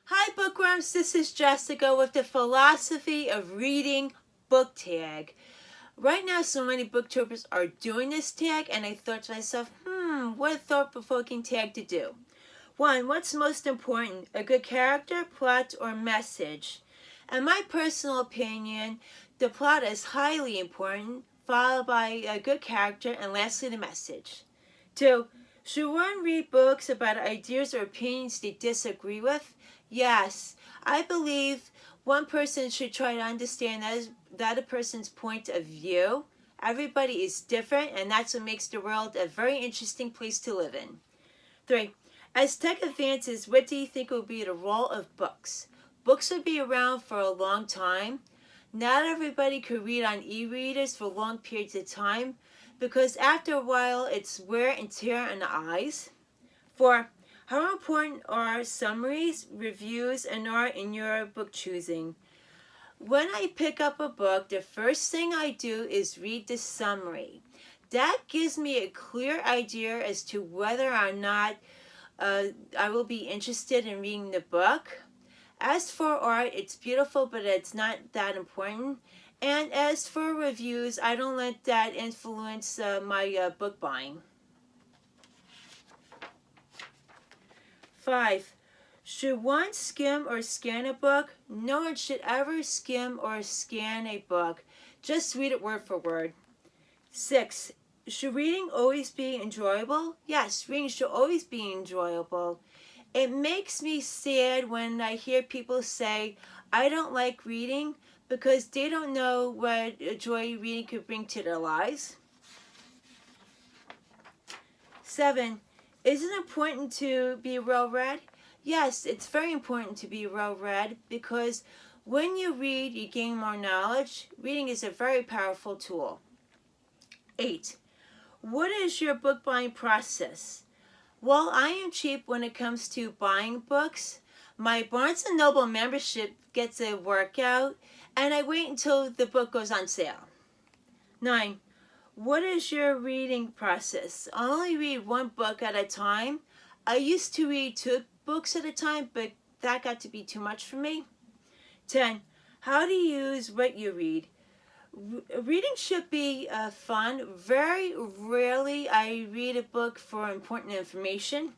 Hi bookworms, this is Jessica with the philosophy of reading book tag. Right now so many booktubers are doing this tag and I thought to myself, what a thought-provoking tag to do. 1. What's most important, a good character, plot, or message? In my personal opinion, the plot is highly important, followed by a good character, and lastly the message. 2. Should one read books about ideas or opinions they disagree with? Yes, I believe one person should try to understand that other person's point of view. Everybody is different, and that's what makes the world a very interesting place to live in. 3. As tech advances, what do you think will be the role of books? Books will be around for a long time. Not everybody could read on e-readers for long periods of time because after a while it's wear and tear on the eyes. 4. How important are summaries, reviews, and art in your book choosing? When I pick up a book, the first thing I do is read the summary. That gives me a clear idea as to whether or not I will be interested in reading the book. As for art, it's beautiful, but it's not that important. And as for reviews, I don't let that influence my book buying. 5. Should one skim or scan a book? No one should ever skim or scan a book. Just read it word for word. 6. Should reading always be enjoyable? Yes, reading should always be enjoyable. It makes me sad when I hear people say, I don't like reading, because they don't know what joy reading could bring to their lives. 7. Is it important to be well-read? Yes, it's very important to be well-read because when you read, you gain more knowledge. Reading is a very powerful tool. 8. What is your book buying process? Well, I am cheap when it comes to buying books. My Barnes & Noble membership gets a workout, and I wait until the book goes on sale. 9. What is your reading process? I only read one book at a time. I used to read 2 books at a time, but that got to be too much for me. 10. How do you use what you read? Reading should be fun. Very rarely I read a book for important information.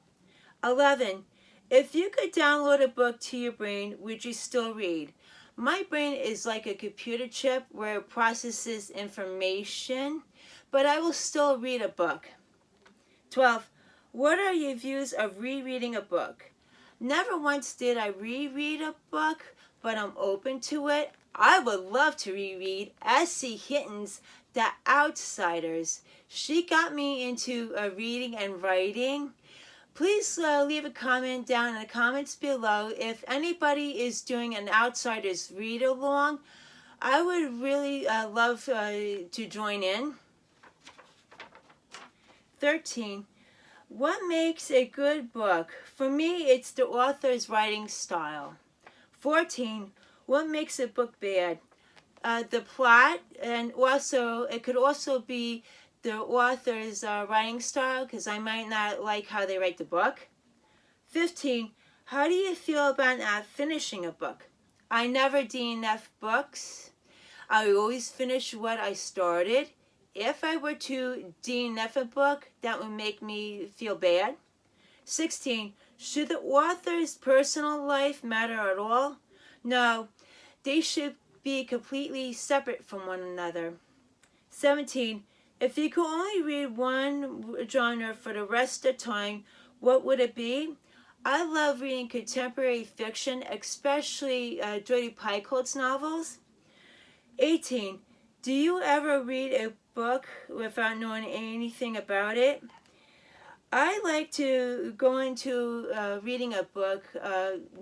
11. If you could download a book to your brain, would you still read? My brain is like a computer chip where it processes information, but I will still read a book. 12. What are your views of rereading a book? Never once did I reread a book, but I'm open to it. I would love to reread S.C. Hinton's The Outsiders. She got me into reading and writing. Please leave a comment down in the comments below. If anybody is doing an Outsiders read-along, I would really love to join in. 13. What makes a good book? For me, it's the author's writing style. 14. What makes a book bad? The plot, and also it could also be the author's writing style, because I might not like how they write the book. 15. How do you feel about not finishing a book? I never DNF books. I always finish what I started. If I were to DNF a book, that would make me feel bad. 16. Should the author's personal life matter at all? No, they should be completely separate from one another. 17. If you could only read one genre for the rest of the time, what would it be? I love reading contemporary fiction, especially Jodi Picoult's novels. 18. Do you ever read a book without knowing anything about it? I like to go into reading a book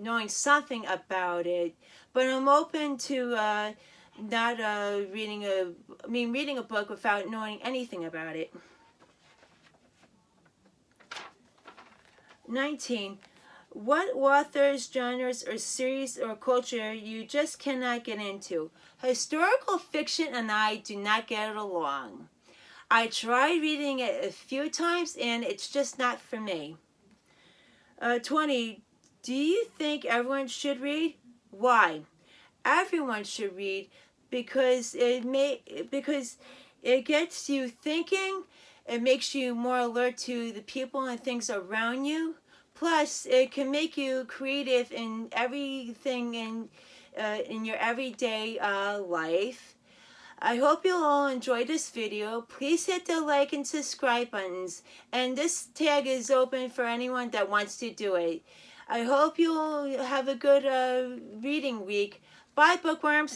knowing something about it, but I'm open to not reading a book without knowing anything about it. 19. What authors, genres, or series or culture you just cannot get into? Historical fiction and I do not get along. I tried reading it a few times and it's just not for me. 20. Do you think everyone should read? Why? Everyone should read because it gets you thinking. It makes you more alert to the people and things around you. Plus, it can make you creative in everything in your everyday life. I hope you all enjoyed this video. Please hit the like and subscribe buttons. And this tag is open for anyone that wants to do it. I hope you all have a good reading week. Bye, bookworms.